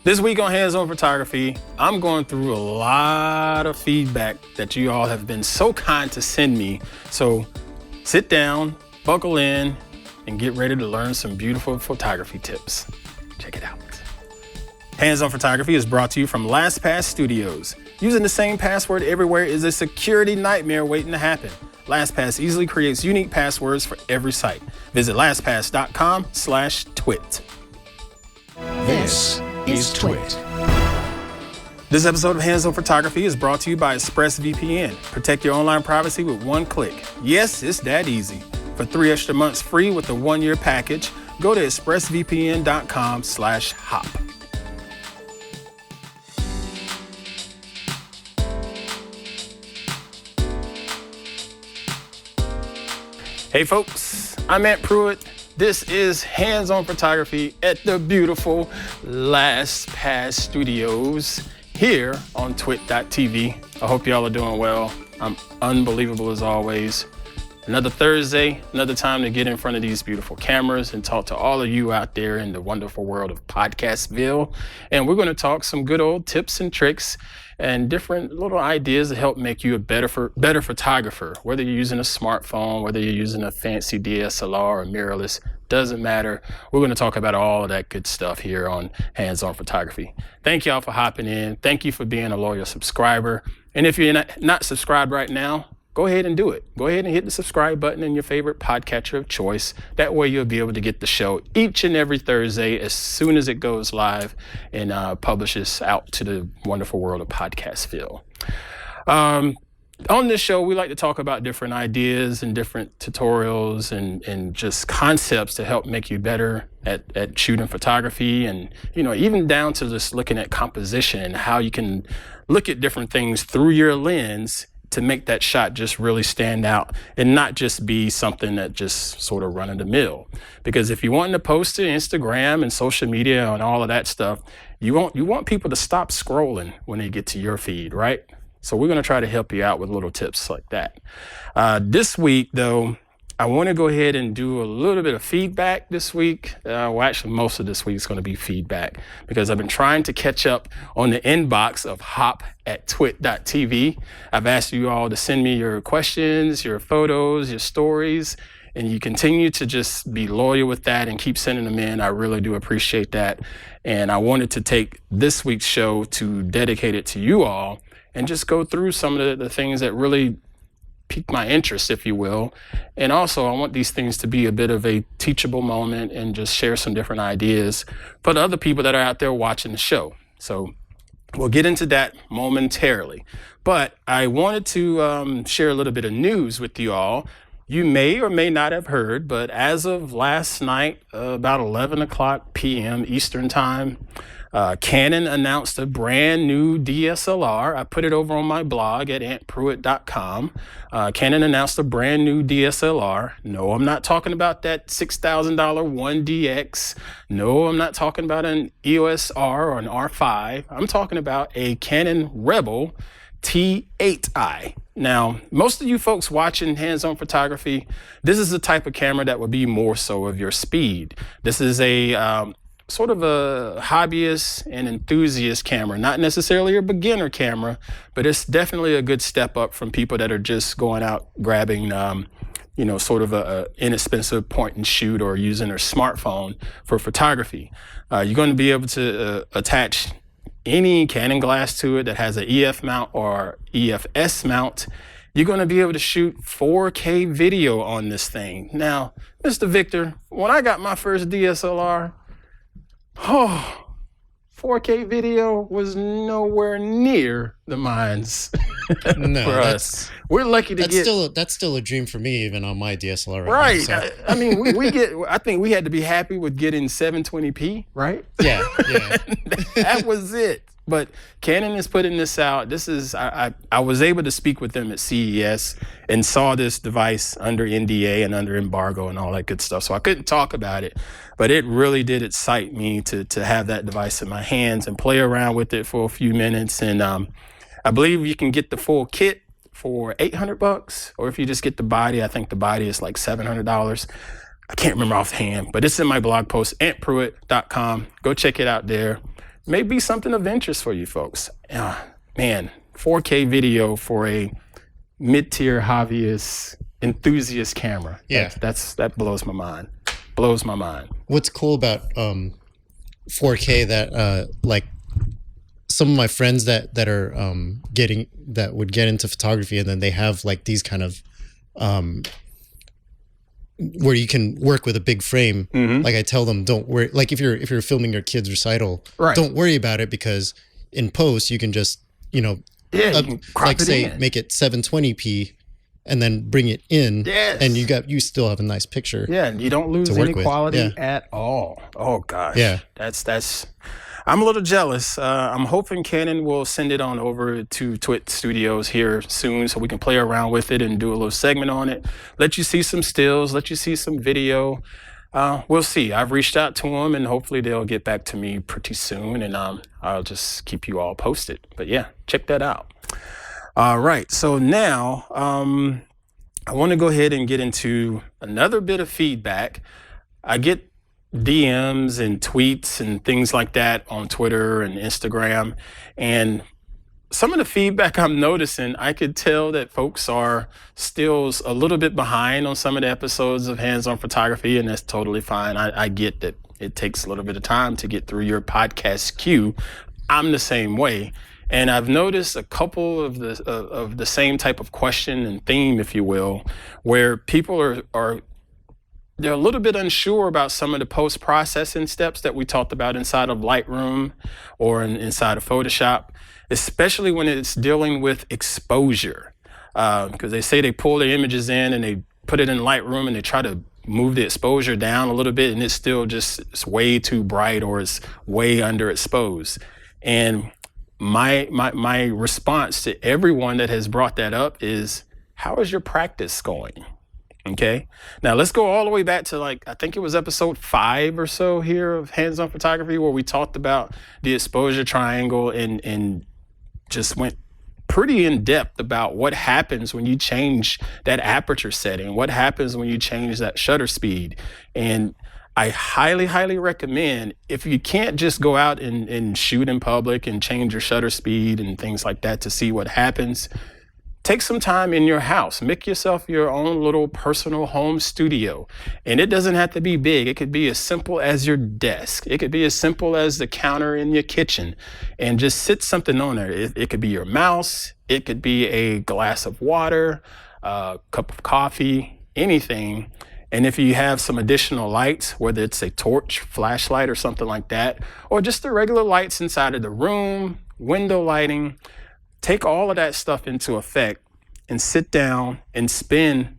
This week on Hands On Photography, I'm going through a lot of feedback that you all have been so kind to send me. So sit down, buckle in, and get ready to learn some beautiful photography tips. Check it out. Hands On Photography is brought to you from LastPass Studios. Using the same password everywhere is a security nightmare waiting to happen. LastPass easily creates unique passwords for every site. Visit lastpass.com/twit. This is TWiT. This episode of Hands On Photography is brought to you by ExpressVPN. Protect your online privacy with one click. Yes, it's that easy. For 3 extra months free with a 1-year package, go to expressvpn.com/hop. Hey folks, I'm Pruitt. This is Hands On Photography at the beautiful LastPass Studios here on TWiT.tv. I hope y'all are doing well. I'm unbelievable as always. Another Thursday, another time to get in front of these beautiful cameras and talk to all of you out there in the wonderful world of Podcastville. And we're going to talk some good old tips and tricks and different little ideas to help make you a better photographer. Whether you're using a smartphone, whether you're using a fancy DSLR or mirrorless, doesn't matter. We're going to talk about all of that good stuff here on Hands On Photography. Thank y'all for hopping in. Thank you for being a loyal subscriber. And if you're not subscribed right now, go ahead and do it. Go ahead and hit the subscribe button in your favorite podcatcher of choice. That way you'll be able to get the show each and every Thursday as soon as it goes live and publishes out to the wonderful world of Podcastville. On this show, we like to talk about different ideas and different tutorials and just concepts to help make you better at shooting photography, and even down to just looking at composition and how you can look at different things through your lens to make that shot just really stand out and not just be something that just sort of run of the mill. Because if you want to post to Instagram and social media and all of that stuff, you want people to stop scrolling when they get to your feed, right? So we're going to try to help you out with little tips like that. This week, though, I want to go ahead and do a little bit of feedback this week. Actually, most of this week is going to be feedback because I've been trying to catch up on the inbox of hop@twit.tv. I've asked you all to send me your questions, your photos, your stories, and you continue to just be loyal with that and keep sending them in. I really do appreciate that. And I wanted to take this week's show to dedicate it to you all and just go through some of the things that really pique my interest, if you will. And also, I want these things to be a bit of a teachable moment and just share some different ideas for the other people that are out there watching the show. So we'll get into that momentarily. But I wanted to share a little bit of news with you all. You may or may not have heard, but as of last night, about 11 o'clock p.m. Eastern time, Canon announced a brand new DSLR. I put it over on my blog at antpruitt.com. Canon announced a brand new DSLR. No, I'm not talking about that $6,000 1DX. No, I'm not talking about an EOS R or an R5. I'm talking about a Canon Rebel T8i. Now, most of you folks watching Hands On Photography, this is the type of camera that would be more so of your speed. This is a sort of a hobbyist and enthusiast camera, not necessarily a beginner camera, but it's definitely a good step up from people that are just going out grabbing, sort of a inexpensive point and shoot or using their smartphone for photography. You're going to be able to attach any Canon glass to it that has an EF mount or EFS mount. You're going to be able to shoot 4K video on this thing. Now, Mr. Victor, when I got my first DSLR, 4K video was nowhere near the mines. No, for us. We're lucky to get. That's still a dream for me, even on my DSLR. Right. Now, so. I mean, I think we had to be happy with getting 720p, right? Yeah. That was it. But Canon is putting this out. This is, I was able to speak with them at CES and saw this device under NDA and under embargo and all that good stuff. So I couldn't talk about it, but it really did excite me to have that device in my hands and play around with it for a few minutes. And I believe you can get the full kit for $800, or if you just get the body, I think the body is like $700. I can't remember offhand, but it's in my blog post, antpruitt.com. Go check it out there. may be something of interest for you folks. Man, 4K video for a mid-tier hobbyist enthusiast camera. Yeah. That blows my mind. Blows my mind. What's cool about 4K that like some of my friends that are would get into photography, and then they have like these kind of where you can work with a big frame. Like I tell them, don't worry. Like if you're filming your kid's recital, don't worry about it, because in post you can just you can crop like it say in. make it 720p and then bring it in, and you still have a nice picture. Yeah, and you don't lose any quality at all. Oh gosh. Yeah. That's I'm a little jealous. I'm hoping Canon will send it on over to TWiT Studios here soon so we can play around with it and do a little segment on it. Let you see some stills, let you see some video. We'll see. I've reached out to them, and hopefully they'll get back to me pretty soon, and I'll just keep you all posted. But yeah, check that out. All right, so now I want to go ahead and get into another bit of feedback. I get DMs and tweets and things like that on Twitter and Instagram, and some of the feedback I'm noticing, I could tell that folks are still a little bit behind on some of the episodes of Hands-On Photography, and that's totally fine. I get that it takes a little bit of time to get through your podcast queue. I'm the same way. And I've noticed a couple of the same type of question and theme, if you will, where people are they're a little bit unsure about some of the post-processing steps that we talked about inside of Lightroom or inside of Photoshop, especially when it's dealing with exposure. Because they say they pull their images in and they put it in Lightroom and they try to move the exposure down a little bit, and it's still it's way too bright or it's way underexposed. And my response to everyone that has brought that up is, how is your practice going? Okay. Now let's go all the way back to I think it was episode 5 or so here of Hands-On Photography, where we talked about the exposure triangle and just went pretty in depth about what happens when you change that aperture setting, what happens when you change that shutter speed. And I highly, highly recommend, if you can't just go out and shoot in public and change your shutter speed and things like that to see what happens, take some time in your house. Make yourself your own little personal home studio. And it doesn't have to be big. It could be as simple as your desk. It could be as simple as the counter in your kitchen. And just sit something on there. It could be your mouse. It could be a glass of water, a cup of coffee, anything. And if you have some additional lights, whether it's a torch, flashlight, or something like that, or just the regular lights inside of the room, window lighting, take all of that stuff into effect and sit down and spend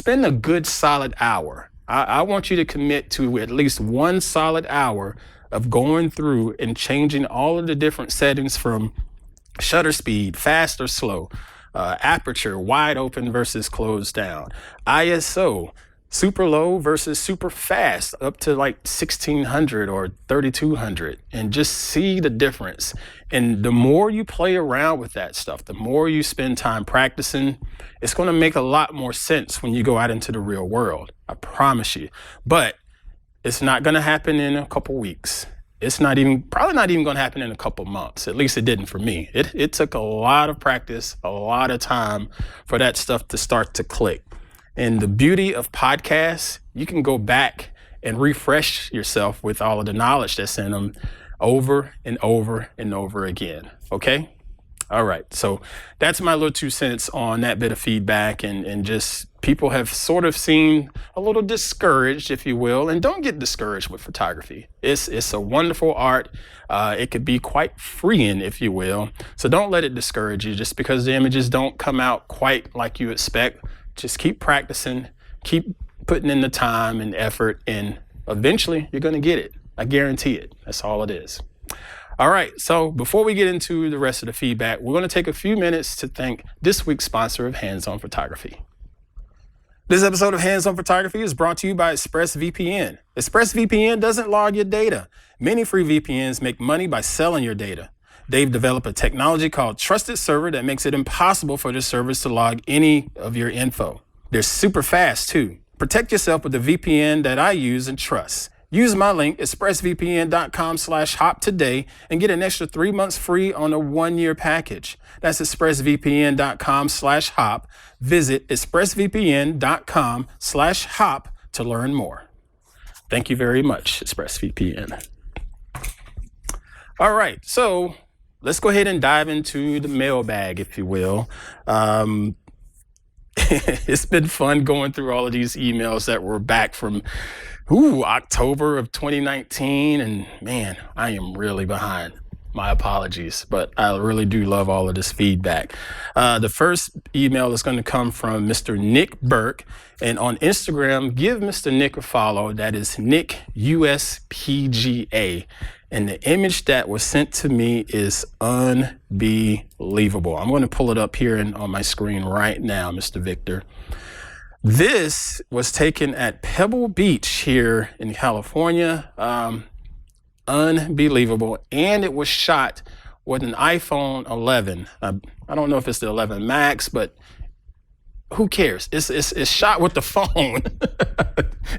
a good solid hour. I want you to commit to at least 1 solid hour of going through and changing all of the different settings from shutter speed, fast or slow, aperture, wide open versus closed down, ISO, super low versus super fast, up to 1600 or 3200, and just see the difference. And the more you play around with that stuff, the more you spend time practicing, it's going to make a lot more sense when you go out into the real world. I promise you. But it's not going to happen in a couple weeks. It's probably not even going to happen in a couple months. At least it didn't for me. It took a lot of practice, a lot of time for that stuff to start to click. And the beauty of podcasts, you can go back and refresh yourself with all of the knowledge that's in them over and over and over again. Okay? All right. So that's my little 2 cents on that bit of feedback, and just people have sort of seemed a little discouraged, if you will. And don't get discouraged with photography. It's a wonderful art. It could be quite freeing, if you will. So don't let it discourage you just because the images don't come out quite like you expect. Just keep practicing, keep putting in the time and effort, and eventually you're going to get it. I guarantee it. That's all it is. All right. So before we get into the rest of the feedback, we're going to take a few minutes to thank this week's sponsor of Hands-On Photography. This episode of Hands-On Photography is brought to you by ExpressVPN. ExpressVPN doesn't log your data. Many free VPNs make money by selling your data. They've developed a technology called Trusted Server that makes it impossible for the servers to log any of your info. They're super fast too. Protect yourself with the VPN that I use and trust. Use my link, expressvpn.com/hop today, and get an extra 3 months free on a 1-year package. That's expressvpn.com/hop. Visit expressvpn.com/hop to learn more. Thank you very much, ExpressVPN. All right, so let's go ahead and dive into the mailbag, if you will. It's been fun going through all of these emails that were back from October of 2019. And man, I am really behind. My apologies, but I really do love all of this feedback. The first email is going to come from Mr. Nick Burke. And on Instagram, give Mr. Nick a follow. That is Nick USPGA. And the image that was sent to me is unbelievable. I'm going to pull it up here on my screen right now, Mr. Victor. This was taken at Pebble Beach here in California. Unbelievable. And it was shot with an iPhone 11. I don't know if it's the 11 Max, but who cares? It's shot with the phone.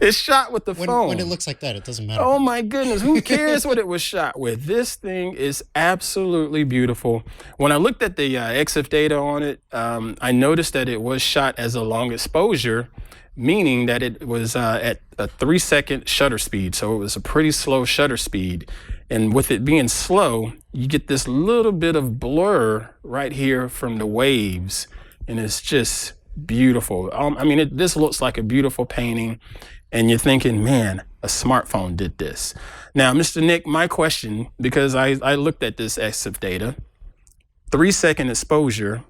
It's shot with the phone. When it looks like that, it doesn't matter. Oh my goodness. Who cares what it was shot with? This thing is absolutely beautiful. When I looked at the EXIF data on it, I noticed that it was shot as a long exposure, meaning that it was at a 3-second shutter speed. So it was a pretty slow shutter speed. And with it being slow, you get this little bit of blur right here from the waves. And it's just beautiful. This looks like a beautiful painting. And you're thinking, man, a smartphone did this. Now, Mr. Nick, my question, because I looked at this EXIF data, 3-second exposure.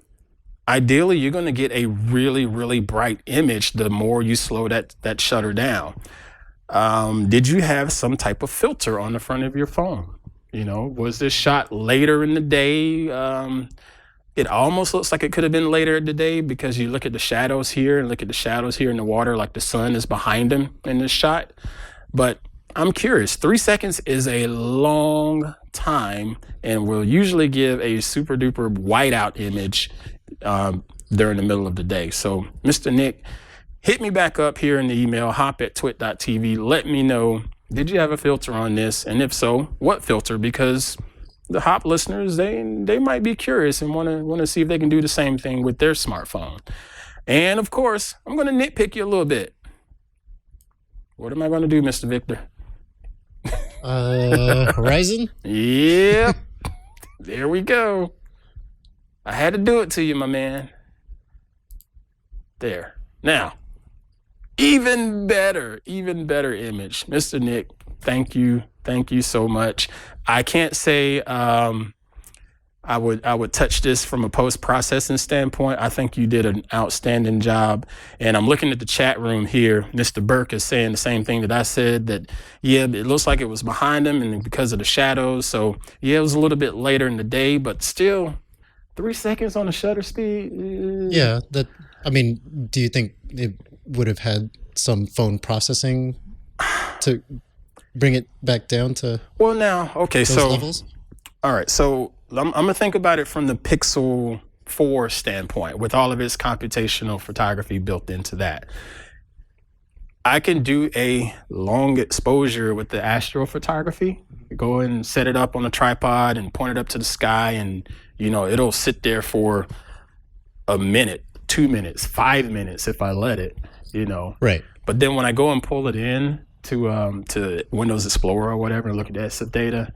Ideally, you're going to get a really, really bright image the more you slow that shutter down. Did you have some type of filter on the front of your phone? Was this shot later in the day? It almost looks like it could have been later in the day because you look at the shadows here and look at the shadows here in the water, like the sun is behind him in this shot. But I'm curious, 3 seconds is a long time and will usually give a super duper whiteout image during the middle of the day. So Mr. Nick, hit me back up here in the email, hop@twit.tv. Let me know, did you have a filter on this? And if so, what filter? Because the Hop listeners, they might be curious and want to see if they can do the same thing with their smartphone. And of course, I'm going to nitpick you a little bit. What am I going to do, Mr. Victor? Horizon? Yep. There we go. I had to do it to you, my man. There. Now, even better image. Mr. Nick, thank you. Thank you so much. I can't say I would touch this from a post-processing standpoint. I think you did an outstanding job. And I'm looking at the chat room here. Mr. Burke is saying the same thing that I said, that, yeah, it looks like it was behind him and because of the shadows. So, yeah, it was a little bit later in the day, but still 3 seconds on the shutter speed. Yeah. Do you think it would have had some phone processing to bring it back down to those levels? All right, so I'm gonna think about it from the Pixel 4 standpoint with all of its computational photography built into that. I can do a long exposure with the astrophotography. Go and set it up on a tripod and point it up to the sky, and it'll sit there for a minute, 2 minutes, 5 minutes if I let it. Right. But then when I go and pull it in to Windows Explorer or whatever and look at the EXIF data,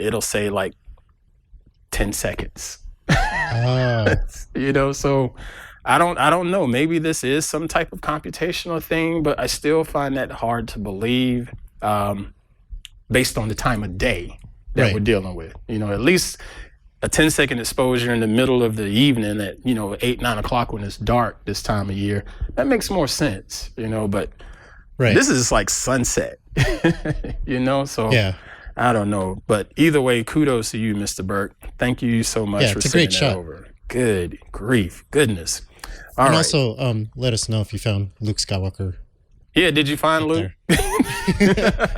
it'll say like 10 seconds. So I don't know. Maybe this is some type of computational thing, but I still find that hard to believe based on the time of day that we're dealing with. At least a 10-second exposure in the middle of the evening at 8, 9 o'clock when it's dark this time of year, that makes more sense. But this is like sunset. So yeah. I don't know, but either way, kudos to you, Mr. Burke. Thank you so much for sending that over. Good grief, goodness. All right. Also, let us know if you found Luke Skywalker. Yeah, did you find Luke?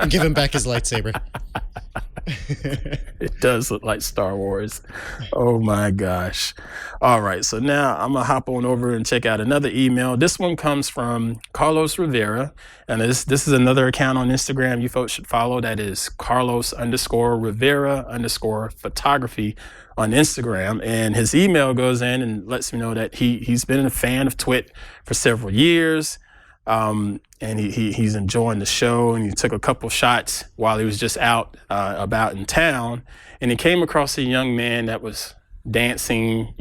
Give him back his lightsaber. It does look like Star Wars. Oh my gosh. All right, so now I'm gonna hop on over and check out another email. This one comes from Carlos Rivera, and this is another account on Instagram you folks should follow. That is Carlos_Rivera_photography on Instagram. And his email goes in and lets me know that he's been a fan of TWiT for several years. And he's enjoying the show, and he took a couple shots while he was just out about in town, and he came across a young man that was dancing,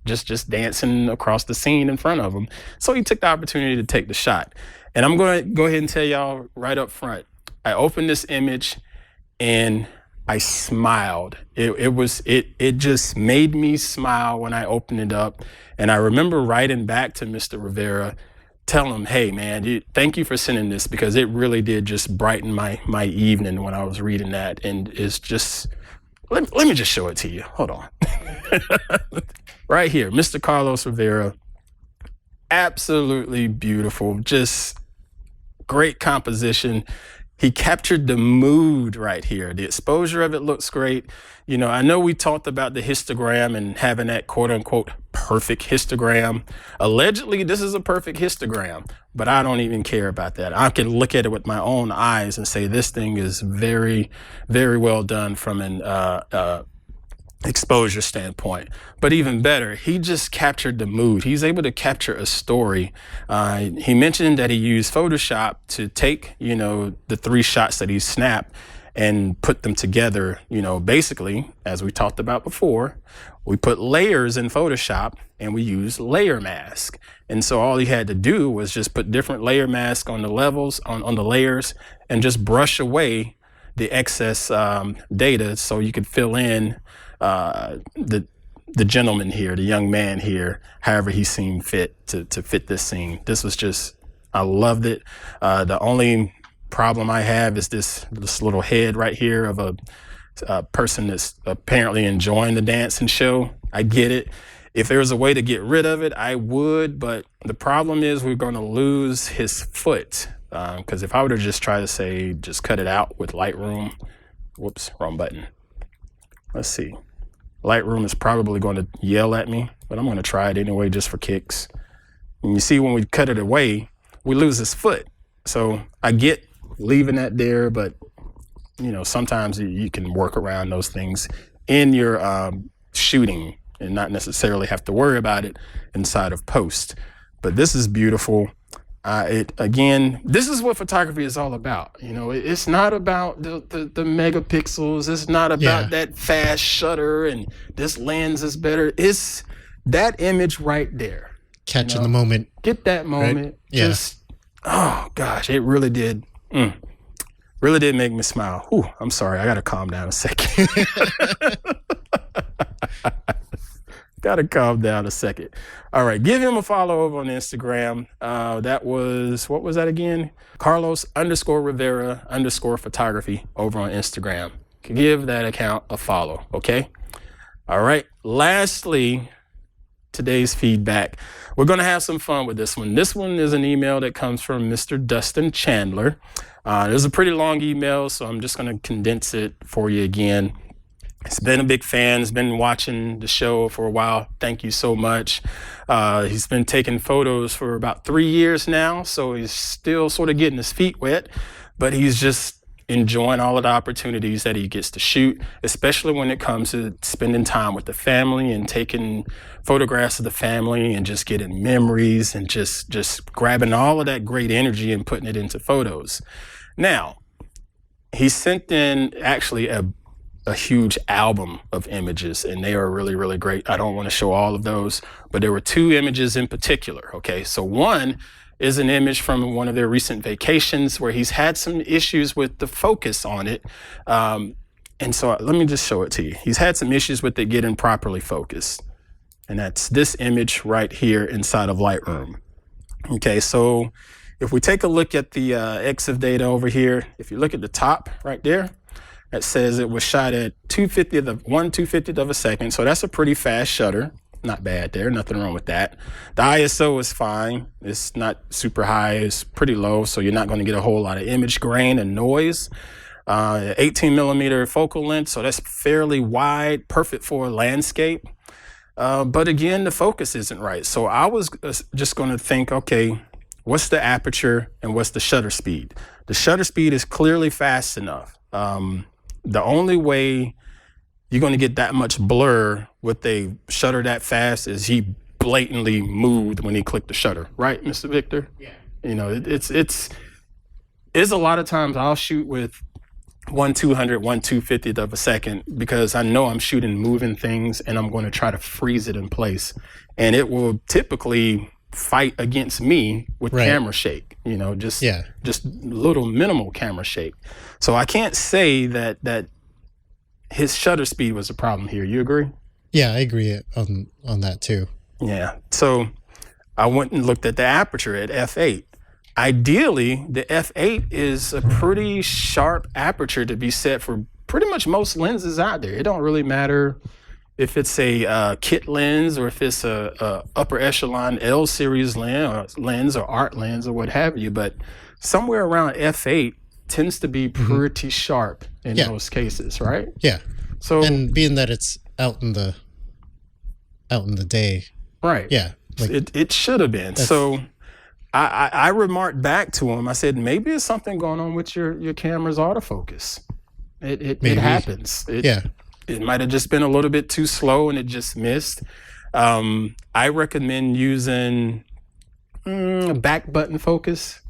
just dancing across the scene in front of him. So he took the opportunity to take the shot. And I'm going to go ahead and tell y'all right up front, I opened this image and I smiled. It just made me smile when I opened it up. And I remember writing back to Mr. Rivera, tell him, hey man, thank you for sending this, because it really did just brighten my evening when I was reading that. And it's just, let me just show it to you. Hold on. Right here, Mr. Carlos Rivera, absolutely beautiful, just great composition. He captured the mood right here. The exposure of it looks great. I know we talked about the histogram and having that quote unquote perfect histogram. Allegedly, this is a perfect histogram, but I don't even care about that. I can look at it with my own eyes and say this thing is very, very well done from an exposure standpoint. But even better, he just captured the mood. He's able to capture a story. He mentioned that he used Photoshop to take, the 3 shots that he snapped and put them together. Basically, as we talked about before, we put layers in Photoshop and we use layer mask. And so all he had to do was just put different layer masks on the levels, on the layers, and just brush away the excess data so you could fill in the gentleman here, the young man here, however he seemed fit to fit this scene. This was just, I loved it. The only problem I have is this little head right here of a person that's apparently enjoying the dance and show. I get it. If there was a way to get rid of it, I would, but the problem is we're going to lose his foot. Because if I were to just try to say, just cut it out with Lightroom, whoops, wrong button. Let's see. Lightroom is probably going to yell at me, but I'm going to try it anyway just for kicks. And you see, when we cut it away, we lose his foot. So I get leaving that there, but sometimes you can work around those things in your shooting and not necessarily have to worry about it inside of post. But this is beautiful. This is what photography is all about. It's not about the megapixels. It's not about that fast shutter and this lens is better. It's that image right there. Catching the moment. Get that moment. Right? Yeah. Just, oh gosh, it really did. Really did make me smile. Ooh, I'm sorry. I got to calm down a second. Gotta calm down a second. All right, give him a follow over on Instagram. That was, what was that again? Carlos_Rivera_photography over on Instagram. Give that account a follow, okay? All right, lastly, today's feedback. We're gonna have some fun with this one. This one is an email that comes from Mr. Dustin Chandler. It was a pretty long email, so I'm just gonna condense it for you again. He's been a big fan. He's been watching the show for a while. Thank you so much. He's been taking photos for about 3 years now, so he's still sort of getting his feet wet, but he's just enjoying all of the opportunities that he gets to shoot, especially when it comes to spending time with the family and taking photographs of the family and just getting memories and just grabbing all of that great energy and putting it into photos. Now, he sent in actually a huge album of images, and they are really, really great. I don't want to show all of those, but there were 2 images in particular. Okay, so one is an image from one of their recent vacations where he's had some issues with the focus on it. And so let me just show it to you. He's had some issues with it getting properly focused. And that's this image right here inside of Lightroom. Okay, so if we take a look at the EXIF data over here, if you look at the top right there, that says it was shot at 1/250th of a second. So that's a pretty fast shutter. Not bad there, nothing wrong with that. The ISO is fine. It's not super high, it's pretty low, so you're not gonna get a whole lot of image grain and noise. 18 millimeter focal length, so that's fairly wide, perfect for a landscape. But again, the focus isn't right. So I was just going to think, okay, what's the aperture and what's the shutter speed? The shutter speed is clearly fast enough. The only way you're going to get that much blur with a shutter that fast is he blatantly moved when he clicked the shutter, right, Mr. Victor? Yeah. You know, it's a lot of times I'll shoot with 1/200, 1/250th of a second because I know I'm shooting moving things and I'm going to try to freeze it in place. And it will typically fight against me with camera shake, you know, just little minimal camera shake. So I can't say that his shutter speed was a problem here. You agree? Yeah, I agree on that too. Yeah. So I went and looked at the aperture at f8. Ideally, the f8 is a pretty sharp aperture to be set for pretty much most lenses out there. It don't really matter if it's a kit lens or if it's a upper echelon L series lens or art lens or what have you. But somewhere around f8 tends to be pretty sharp in most cases, right? Yeah. So, and being that it's out in the day, right? Yeah, like, it should have been. So I remarked back to him. I said, maybe it's something going on with your camera's autofocus. It happens. It might have just been a little bit too slow and it just missed. I recommend using a back button focus,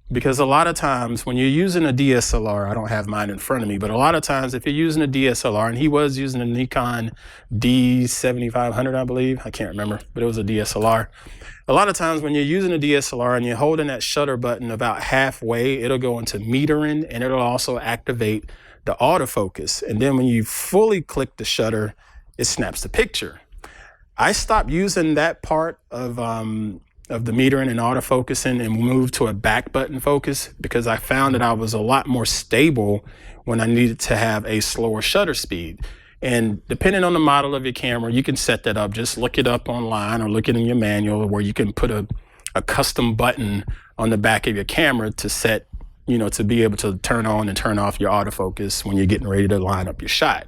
because a lot of times when you're using a DSLR, I don't have mine in front of me, but a lot of times if you're using a DSLR, and he was using a Nikon D7500, I believe, I can't remember, but it was a DSLR. A lot of times when you're using a DSLR and you're holding that shutter button about halfway, it'll go into metering and it'll also activate the autofocus. And then when you fully click the shutter, it snaps the picture. I stopped using that part of the metering and autofocusing and moved to a back button focus because I found that I was a lot more stable when I needed to have a slower shutter speed. And depending on the model of your camera, you can set that up. Just look it up online or look it in your manual where you can put a custom button on the back of your camera to set, you know, to be able to turn on and turn off your autofocus when you're getting ready to line up your shot.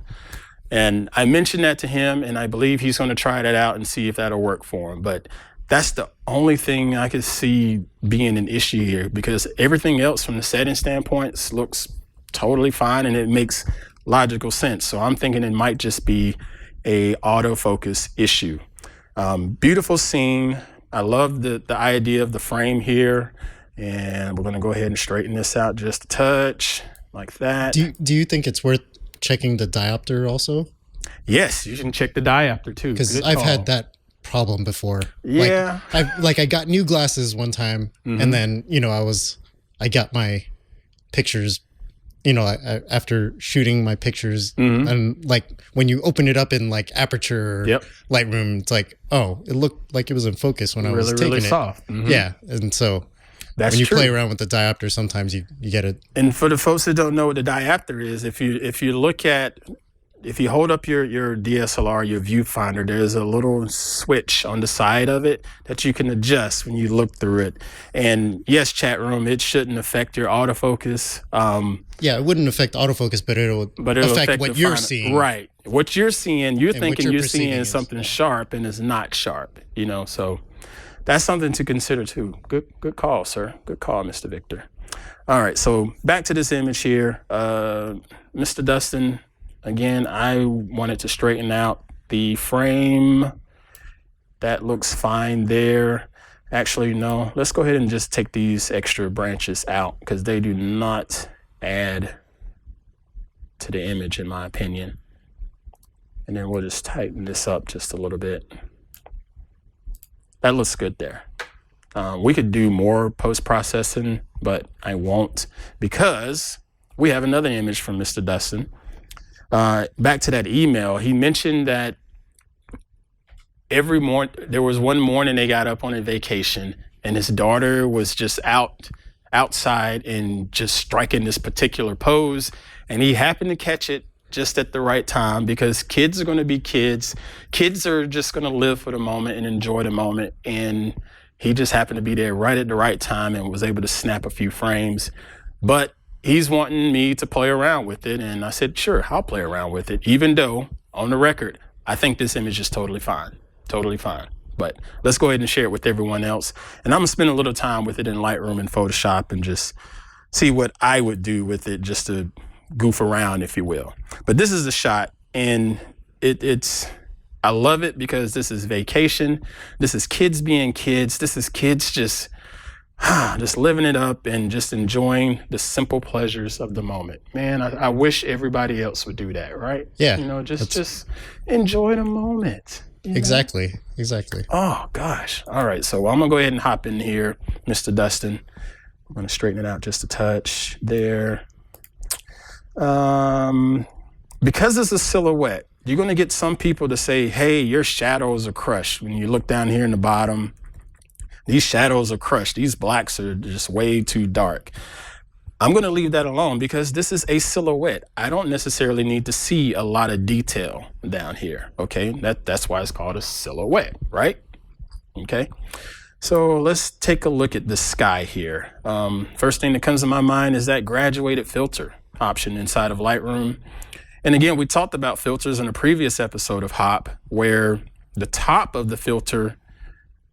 And I mentioned that to him, and I believe he's going to try that out and see if that'll work for him. But that's the only thing I could see being an issue here, because everything else from the setting standpoint looks totally fine and it makes logical sense. So I'm thinking it might just be a autofocus issue. Beautiful scene. I love the idea of the frame here. And we're going to go ahead and straighten this out just a touch like that. Do you think it's worth checking the diopter also? Yes, you can check the diopter too. Because I've had that problem before. Yeah. I got new glasses one time, and then, you know, I got my pictures, you know, after shooting my pictures, and like when you open it up in like Aperture or Lightroom, it's like, oh, it looked like it was in focus when I was taking really it. Soft. Yeah, and so that's when you true. play around with the diopter, sometimes you get it. And for the folks that don't know what the diopter is, if you hold up your DSLR, your viewfinder, there's a little switch on the side of it that you can adjust when you look through it. And yes, chat room, it shouldn't affect your autofocus. Yeah, it wouldn't affect autofocus, but it'll affect what you're seeing. Right. What you're seeing, you're thinking you're seeing something is sharp and it's not sharp, you know, so that's something to consider too. Good call, sir. Good call, Mr. Victor. All right, so back to this image here. Mr. Dustin, again, I wanted to straighten out the frame. That looks fine there. Actually, no, let's go ahead and just take these extra branches out because they do not add to the image, in my opinion. And then we'll just tighten this up just a little bit. That looks good there. We could do more post-processing, but I won't because we have another image from Mr. Dustin. Back to that email, he mentioned that every morning, there was one morning they got up on a vacation and his daughter was just outside and just striking this particular pose. And he happened to catch it just at the right time because kids are going to be kids. Kids are just going to live for the moment and enjoy the moment. And he just happened to be there right at the right time and was able to snap a few frames. But he's wanting me to play around with it. And I said, sure, I'll play around with it, even though on the record, I think this image is totally fine. Totally fine. But let's go ahead and share it with everyone else. And I'm gonna spend a little time with it in Lightroom and Photoshop and just see what I would do with it, just to goof around, if you will. But this is a shot, and it's I love it because this is vacation. This is kids being kids. This is kids just living it up and just enjoying the simple pleasures of the moment. Man, I wish everybody else would do that, right? Yeah. Just enjoy the moment. Exactly. Oh, gosh. All right. So I'm going to go ahead and hop in here, Mr. Dustin. I'm going to straighten it out just a touch there. Because it's a silhouette, you're going to get some people to say, hey, your shadows are crushed. When you look down here in the bottom, these shadows are crushed. These blacks are just way too dark. I'm going to leave that alone because this is a silhouette. I don't necessarily need to see a lot of detail down here. Okay, that's why it's called a silhouette, right? Okay, so let's take a look at the sky here. First thing that comes to my mind is that graduated filter option inside of Lightroom. And again, we talked about filters in a previous episode of Hop, where the top of the filter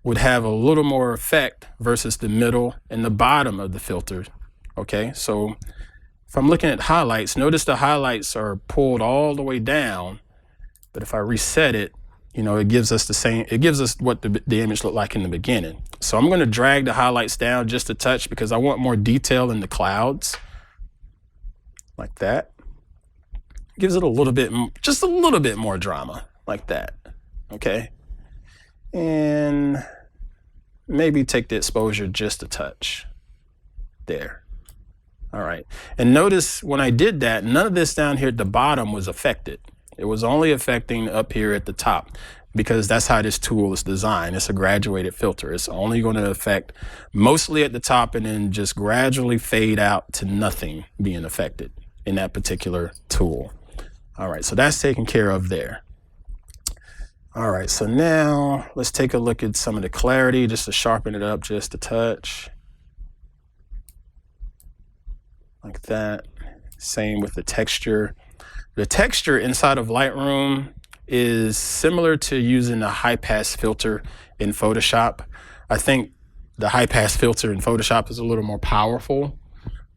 would have a little more effect versus the middle and the bottom of the filter. Okay, so if I'm looking at highlights, notice the highlights are pulled all the way down, but if I reset it, it gives us what the image looked like in the beginning. So I'm going to drag the highlights down just a touch because I want more detail in the clouds, like that. Gives it just a little bit more drama, like that. Okay, and maybe take the exposure just a touch there. All right. And notice when I did that, none of this down here at the bottom was affected. It was only affecting up here at the top because that's how this tool is designed. It's a graduated filter. It's only going to affect mostly at the top and then just gradually fade out to nothing being affected in that particular tool. All right. So that's taken care of there. All right, so now let's take a look at some of the clarity just to sharpen it up just a touch. Like that. Same with the texture. The texture inside of Lightroom is similar to using a high pass filter in Photoshop. I think the high pass filter in Photoshop is a little more powerful,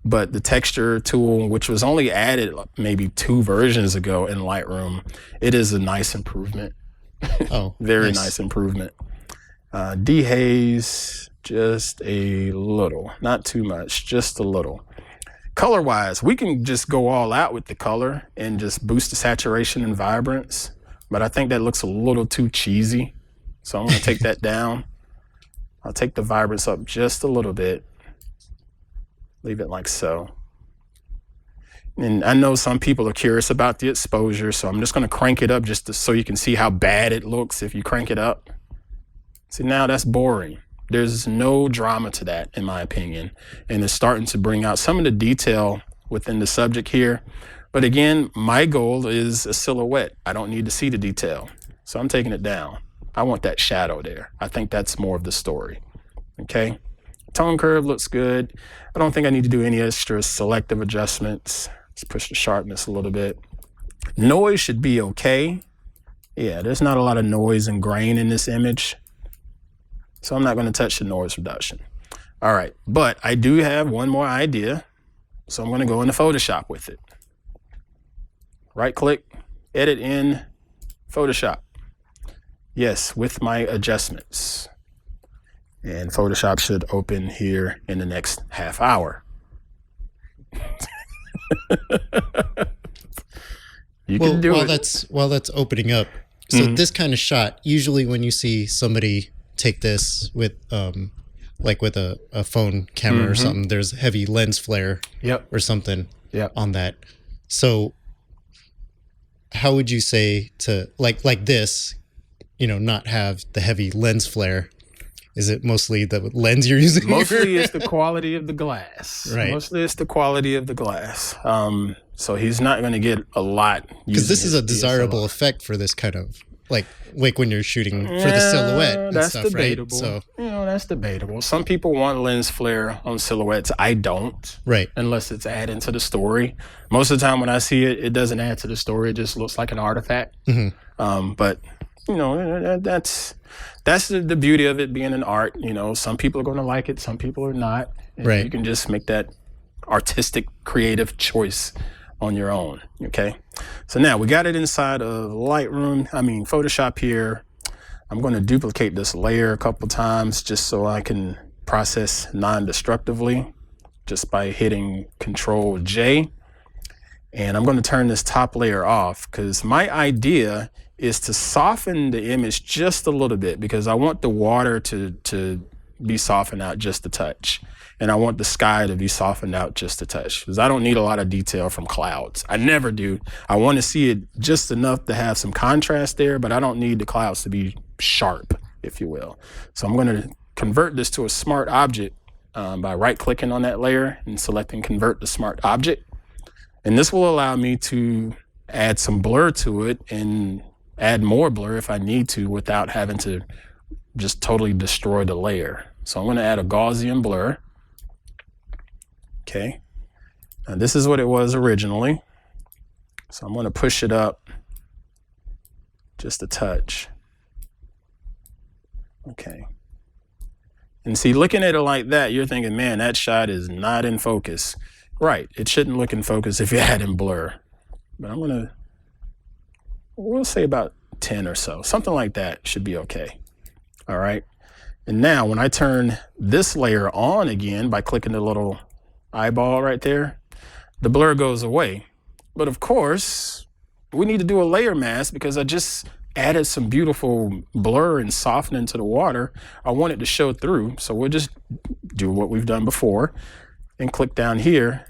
but the texture tool, which was only added maybe 2 versions ago in Lightroom, it is a nice improvement. Oh, very nice improvement. Dehaze just a little, not too much, just a little. Color wise, we can just go all out with the color and just boost the saturation and vibrance, but I think that looks a little too cheesy. So I'm going to take that down. I'll take the vibrance up just a little bit. Leave it like so. And I know some people are curious about the exposure, so I'm just going to crank it up so you can see how bad it looks if you crank it up. See, now that's boring. There's no drama to that, in my opinion. And it's starting to bring out some of the detail within the subject here. But again, my goal is a silhouette. I don't need to see the detail. So I'm taking it down. I want that shadow there. I think that's more of the story. Okay. Tone curve looks good. I don't think I need to do any extra selective adjustments. Let's push the sharpness a little bit. Noise should be okay. Yeah, there's not a lot of noise and grain in this image. So I'm not going to touch the noise reduction. All right, but I do have one more idea. So I'm going to go into Photoshop with it. Right click, edit in Photoshop. Yes, with my adjustments. And Photoshop should open here in the next half hour. You can do it. While that's opening up. So this kind of shot, usually when you see somebody take this with like with a phone camera or something, there's heavy lens flare or something on that. So how would you say to like this, not have the heavy lens flare? Is it mostly the lens you're using? Mostly it's the quality of the glass. Right. Mostly it's the quality of the glass. So he's not going to get a lot. Because this is a desirable effect for this kind of like when you're shooting for the silhouette and that's stuff, debatable. right? So That's debatable. Some people want lens flare on silhouettes. I don't. right. Unless it's adding to the story. Most of the time when I see it, it doesn't add to the story. It just looks like an artifact. But that's the beauty of it being an art. Some people are going to like it. Some people are not. And Right. you can just make that artistic, creative choice on your own. Okay. So now we got it inside of Photoshop here. I'm going to duplicate this layer a couple times just so I can process non-destructively just by hitting Control J. And I'm going to turn this top layer off because my idea is to soften the image just a little bit because I want the water to be softened out just a touch. And I want the sky to be softened out just a touch because I don't need a lot of detail from clouds. I never do. I want to see it just enough to have some contrast there, but I don't need the clouds to be sharp, if you will. So I'm going to convert this to a smart object by right-clicking on that layer and selecting Convert to Smart Object. And this will allow me to add some blur to it and add more blur if I need to without having to just totally destroy the layer. So I'm going to add a Gaussian blur. Okay. Now this is what it was originally. So I'm going to push it up just a touch. Okay. And see, looking at it like that, you're thinking, man, that shot is not in focus. Right. It shouldn't look in focus if you add in blur. But we'll say about 10 or so. Something like that should be okay. All right. And now when I turn this layer on again by clicking the little eyeball right there, the blur goes away. But of course, we need to do a layer mask because I just added some beautiful blur and softening to the water. I want it to show through. So we'll just do what we've done before and click down here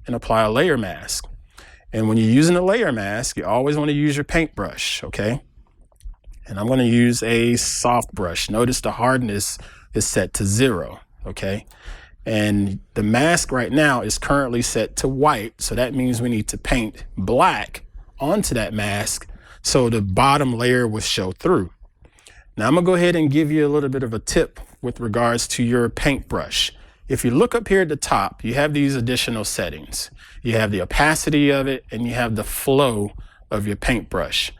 and apply a layer mask. And when you're using a layer mask, you always want to use your paintbrush, okay? And I'm going to use a soft brush. Notice the hardness is set to 0, okay? And the mask right now is currently set to white. So that means we need to paint black onto that mask so the bottom layer will show through. Now I'm gonna go ahead and give you a little bit of a tip with regards to your paintbrush. If you look up here at the top, you have these additional settings. You have the opacity of it and you have the flow of your paintbrush.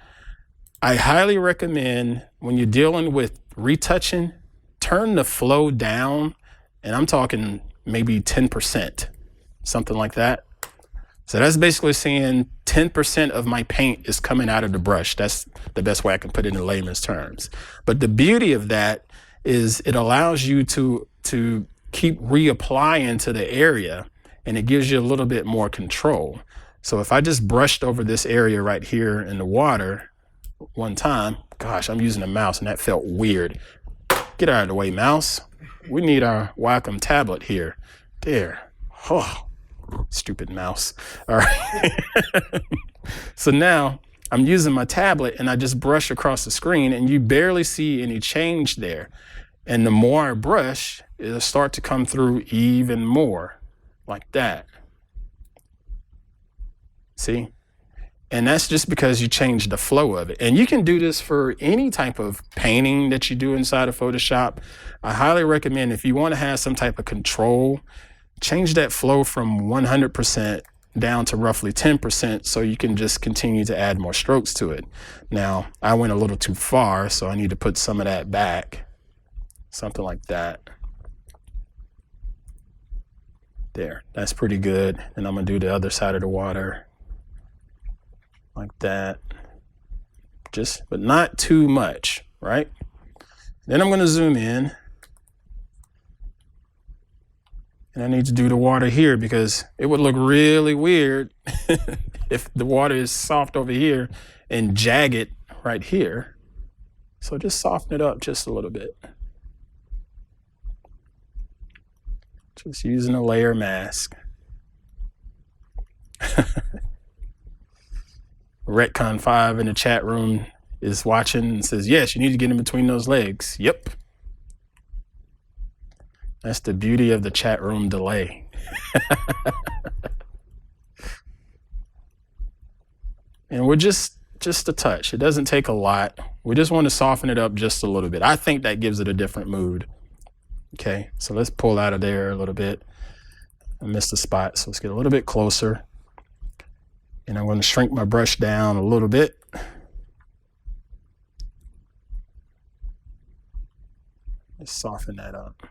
I highly recommend when you're dealing with retouching, turn the flow down. And I'm talking maybe 10%, something like that. So that's basically saying 10% of my paint is coming out of the brush. That's the best way I can put it in layman's terms. But the beauty of that is it allows you to keep reapplying to the area and it gives you a little bit more control. So if I just brushed over this area right here in the water one time, gosh, I'm using a mouse and that felt weird. Get out of the way, mouse. We need our Wacom tablet here. There. Oh, stupid mouse. All right. So now I'm using my tablet and I just brush across the screen and you barely see any change there. And the more I brush, it'll start to come through even more like that. See? And that's just because you changed the flow of it. And you can do this for any type of painting that you do inside of Photoshop. I highly recommend if you want to have some type of control, change that flow from 100% down to roughly 10% so you can just continue to add more strokes to it. Now, I went a little too far, so I need to put some of that back. Something like that. There, that's pretty good. And I'm gonna do the other side of the water. Like that, but not too much, right? Then I'm gonna zoom in and I need to do the water here because it would look really weird if the water is soft over here and jagged right here. So just soften it up just a little bit. Just using a layer mask. Retcon 5 in the chat room is watching and says, yes, you need to get in between those legs. Yep. That's the beauty of the chat room delay. And we're just just a touch. It doesn't take a lot. We just want to soften it up just a little bit. I think that gives it a different mood. Okay, so let's pull out of there a little bit. I missed a spot, so let's get a little bit closer. And I'm going to shrink my brush down a little bit. Let's soften that up.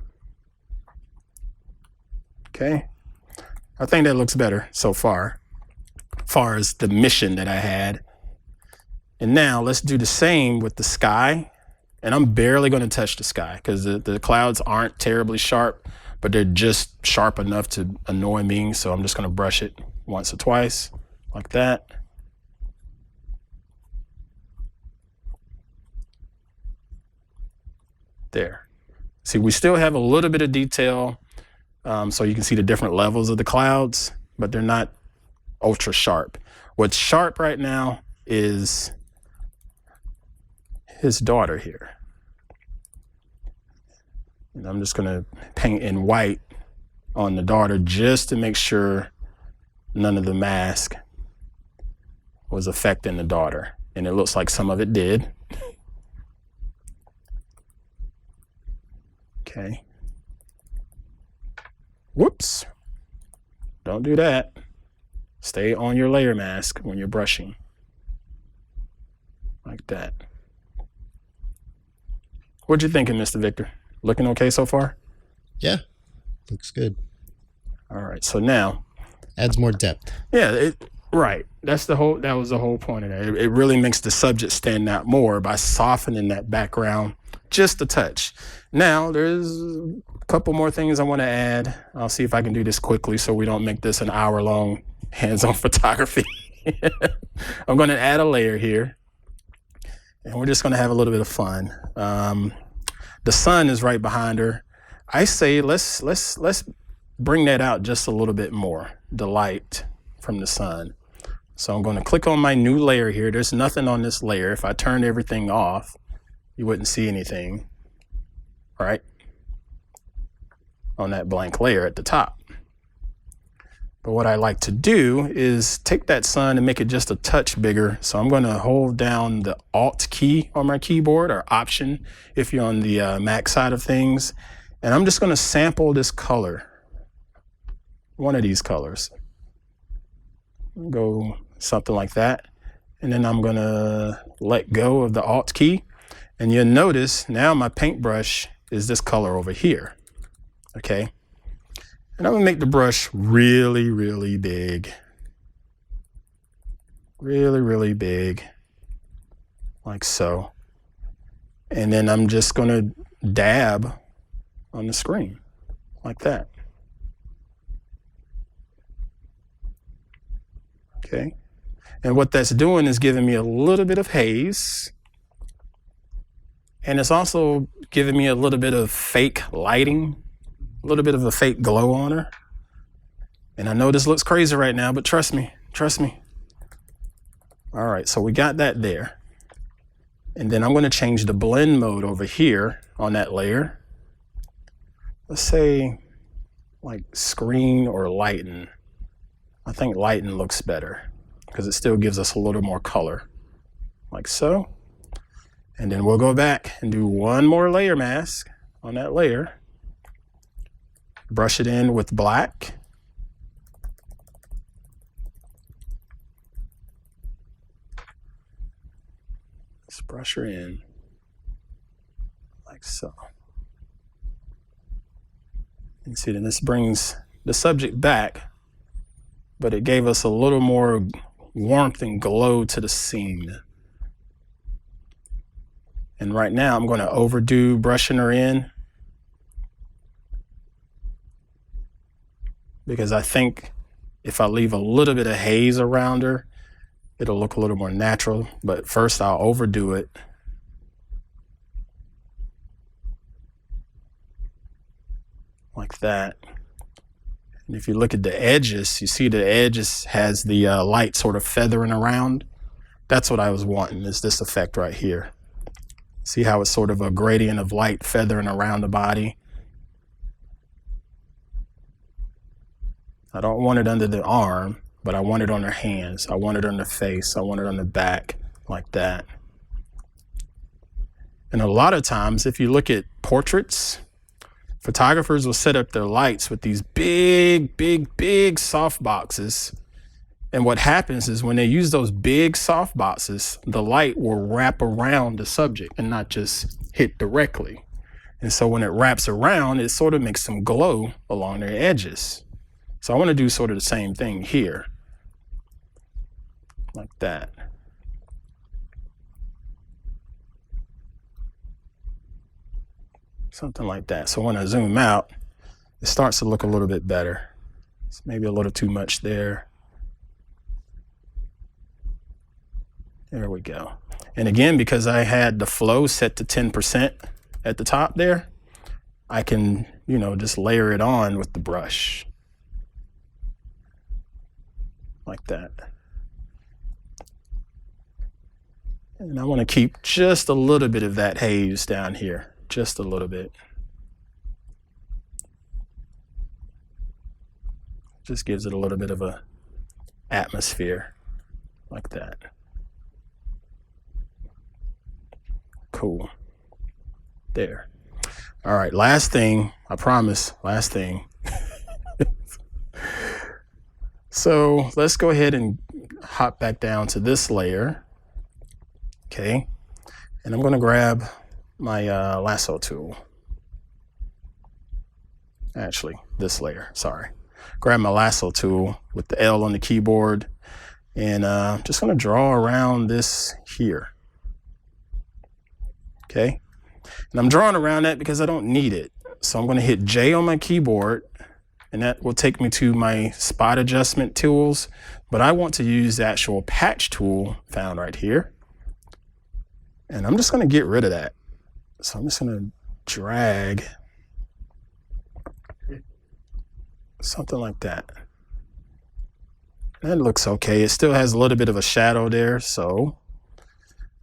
Okay, I think that looks better so far as the mission that I had. And now let's do the same with the sky. And I'm barely going to touch the sky because the clouds aren't terribly sharp, but they're just sharp enough to annoy me. So I'm just going to brush it once or twice like that. There. See, we still have a little bit of detail, so you can see the different levels of the clouds, but they're not ultra sharp. What's sharp right now is his daughter here. And I'm just going to paint in white on the daughter just to make sure none of the mask was affecting the daughter. And it looks like some of it did. Okay. Whoops. Don't do that. Stay on your layer mask when you're brushing. Like that. What you thinking, Mr. Victor? Looking okay so far? Yeah, looks good. All right, so now Adds more depth. Yeah, right. That was the whole point of that. It really makes the subject stand out more by softening that background just a touch. Now, there's a couple more things I want to add. I'll see if I can do this quickly so we don't make this an hour-long hands-on photography. I'm going to add a layer here, and we're just going to have a little bit of fun. The sun is right behind her. I say let's bring that out just a little bit more, the light from the sun. So I'm going to click on my new layer here. There's nothing on this layer. If I turned everything off, you wouldn't see anything, right? On that blank layer at the top. But what I like to do is take that sun and make it just a touch bigger. So I'm going to hold down the Alt key on my keyboard, or Option if you're on the Mac side of things. And I'm just going to sample this color, one of these colors. Go something like that. And then I'm going to let go of the Alt key. And you'll notice now my paintbrush is this color over here. Okay. And I'm going to make the brush really, really big. Really, really big. Like so. And then I'm just going to dab on the screen. Like that. Okay. And what that's doing is giving me a little bit of haze. And it's also giving me a little bit of fake lighting. A little bit of a fake glow on her. And I know this looks crazy right now, but trust me. All right, so we got that there. And then I'm going to change the blend mode over here on that layer. Let's say like screen or lighten. I think lighten looks better because it still gives us a little more color. Like so. And then we'll go back and do one more layer mask on that layer. Brush it in with black. Let's brush her in like so. You can see that this brings the subject back, but it gave us a little more warmth and glow to the scene. And right now I'm going to overdo brushing her in, because I think if I leave a little bit of haze around her, it'll look a little more natural. But first I'll overdo it. Like that. And if you look at the edges, you see the edges has the light sort of feathering around. That's what I was wanting, is this effect right here. See how it's sort of a gradient of light feathering around the body? I don't want it under the arm, but I want it on her hands. I want it on the face. I want it on the back. like that. And a lot of times, if you look at portraits, photographers will set up their lights with these big soft boxes. And what happens is when they use those big soft boxes, the light will wrap around the subject and not just hit directly. And so when it wraps around, it sort of makes them glow along their edges. So I want to do sort of the same thing here, like that. Something like that. So when I zoom out, it starts to look a little bit better. It's maybe a little too much there. There we go. And again, because I had the flow set to 10% at the top there, I can, just layer it on with the brush. Like that. And I want to keep just a little bit of that haze down here. Just a little bit. Just gives it a little bit of a atmosphere like that. Cool. There. All right, last thing, I promise, last thing. So let's go ahead and hop back down to this layer. Okay. And I'm going to grab my lasso tool. Actually, this layer, sorry. Grab my lasso tool with the L on the keyboard, and just gonna draw around this here. Okay, and I'm drawing around that because I don't need it. So I'm gonna hit J on my keyboard, and that will take me to my spot adjustment tools, but I want to use the actual patch tool found right here. And I'm just gonna get rid of that. So I'm just gonna drag something like that. That looks okay. It still has a little bit of a shadow there, so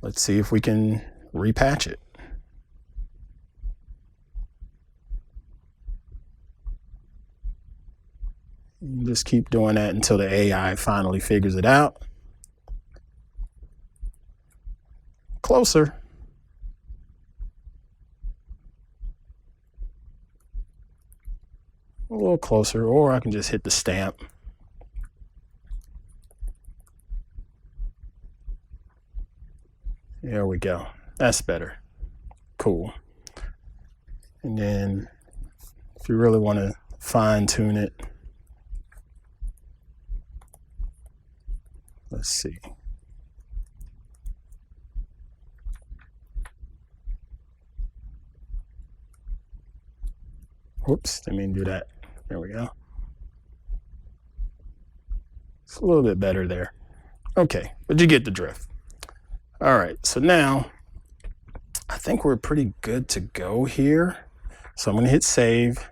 let's see if we can repatch it. And just keep doing that until the AI finally figures it out. Closer. A little closer, or I can just hit the stamp. There we go. That's better. Cool. And then if you really want to fine tune it, let's see. Whoops, didn't mean to do that. There we go. It's a little bit better there. Okay, but you get the drift. All right, so now I think we're pretty good to go here. So I'm gonna hit save,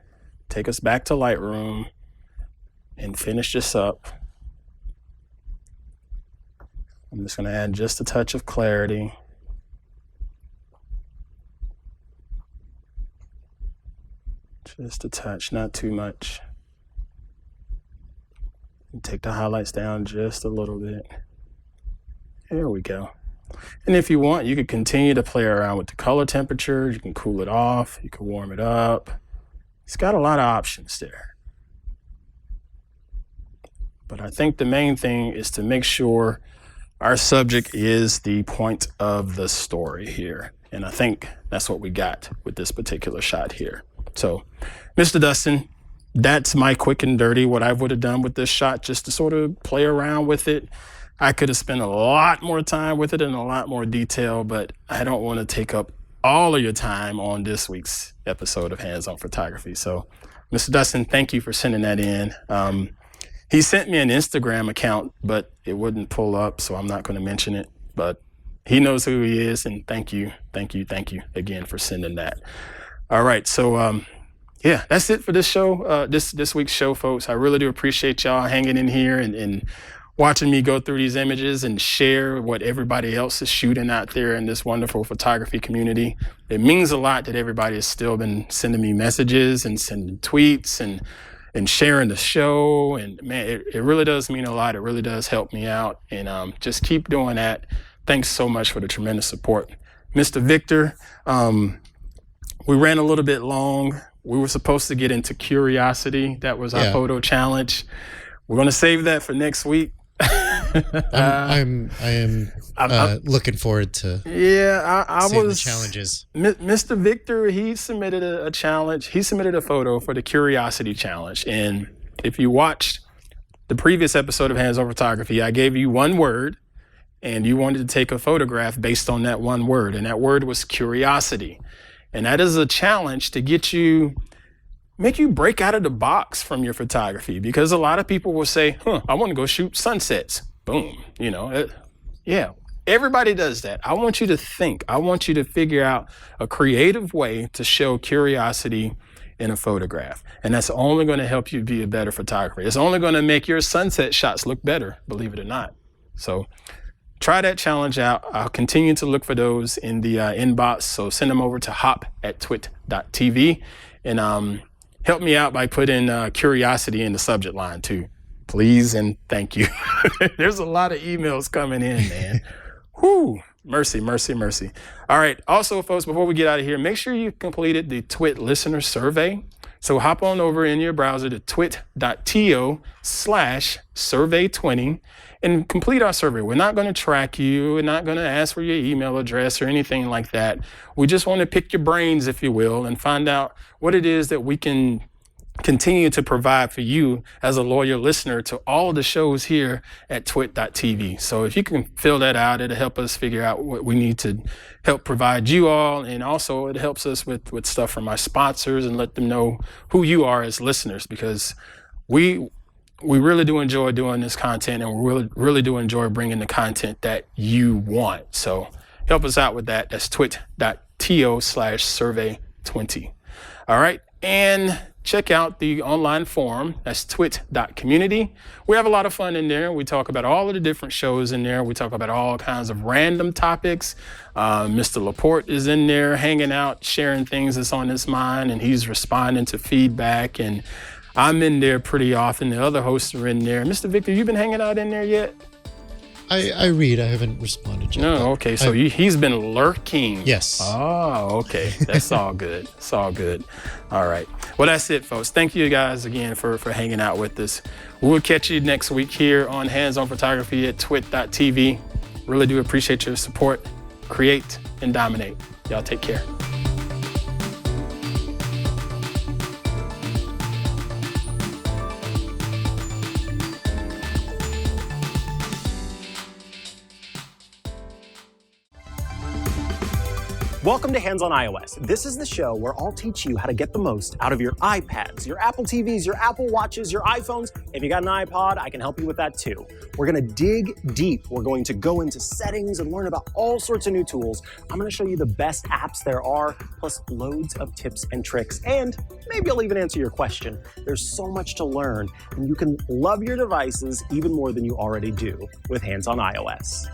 take us back to Lightroom, and finish this up. I'm just gonna add just a touch of clarity. Just a touch, not too much. And take the highlights down just a little bit. There we go. And if you want, you could continue to play around with the color temperature. You can cool it off. You can warm it up. It's got a lot of options there. But I think the main thing is to make sure our subject is the point of the story here. And I think that's what we got with this particular shot here. So, Mr. Dustin, that's my quick and dirty, what I would have done with this shot, just to sort of play around with it. I could have spent a lot more time with it in a lot more detail, but I don't want to take up all of your time on this week's episode of Hands on Photography. So, Mr. Dustin, thank you for sending that in. He sent me an Instagram account, but it wouldn't pull up, so I'm not going to mention it. But he knows who he is, and thank you again for sending that. All right, so yeah, that's it for this show, this week's show, folks. I really do appreciate y'all hanging in here and watching me go through these images and share what everybody else is shooting out there in this wonderful photography community. It means a lot that everybody has still been sending me messages and sending tweets and sharing the show. And man, it really does mean a lot. It really does help me out. And just keep doing that. thanks so much for the tremendous support. Mr. Victor, we ran a little bit long. We were supposed to get into curiosity. That was our photo challenge. We're going to save that for next week. I am looking forward to I seeing was the challenges. Mr. Victor, he submitted a challenge. He submitted a photo for the Curiosity Challenge. And if you watched the previous episode of Hands On Photography, I gave you one word and you wanted to take a photograph based on that one word. And that word was curiosity. And that is a challenge to make you break out of the box from your photography, because a lot of people will say, I want to go shoot sunsets. Boom. Everybody does that. I want you to think. I want you to figure out a creative way to show curiosity in a photograph. And that's only going to help you be a better photographer. It's only going to make your sunset shots look better, believe it or not. So try that challenge out. I'll continue to look for those in the inbox. So send them over to hop@twit.tv and help me out by putting curiosity in the subject line too. Please and thank you. There's a lot of emails coming in, man. Whew. Mercy, mercy, mercy. All right. Also, folks, before we get out of here, make sure you completed the TWiT listener survey. So hop on over in your browser to twit.to/survey20 and complete our survey. We're not going to track you. We're not going to ask for your email address or anything like that. We just want to pick your brains, if you will, and find out what it is that we can continue to provide for you as a loyal listener to all the shows here at twit.tv. So if you can fill that out, it'll help us figure out what we need to help provide you all. And also it helps us with stuff from our sponsors and let them know who you are as listeners, because we really do enjoy doing this content, and we really do enjoy bringing the content that you want. So help us out with that. That's twit.to/survey20. All right. And check out the online forum. That's twit.community. We have a lot of fun in there. We talk about all of the different shows in there. We talk about all kinds of random topics. Mr. Laporte is in there hanging out, sharing things that's on his mind, and he's responding to feedback. And I'm in there pretty often. The other hosts are in there. Mr. Victor, you been hanging out in there yet? I read. I haven't responded yet. No, okay. So he's been lurking. Yes. Oh, okay. That's all good. It's all good. All right. Well, that's it, folks. Thank you guys again for hanging out with us. We'll catch you next week here on Hands On Photography at twit.tv. Really do appreciate your support. Create and dominate. Y'all take care. Welcome to Hands on iOS. This is the show where I'll teach you how to get the most out of your iPads, your Apple TVs, your Apple Watches, your iPhones. If you got an iPod, I can help you with that too. We're gonna dig deep. We're going to go into settings and learn about all sorts of new tools. I'm gonna show you the best apps there are, plus loads of tips and tricks, and maybe I'll even answer your question. There's so much to learn, and you can love your devices even more than you already do with Hands on iOS.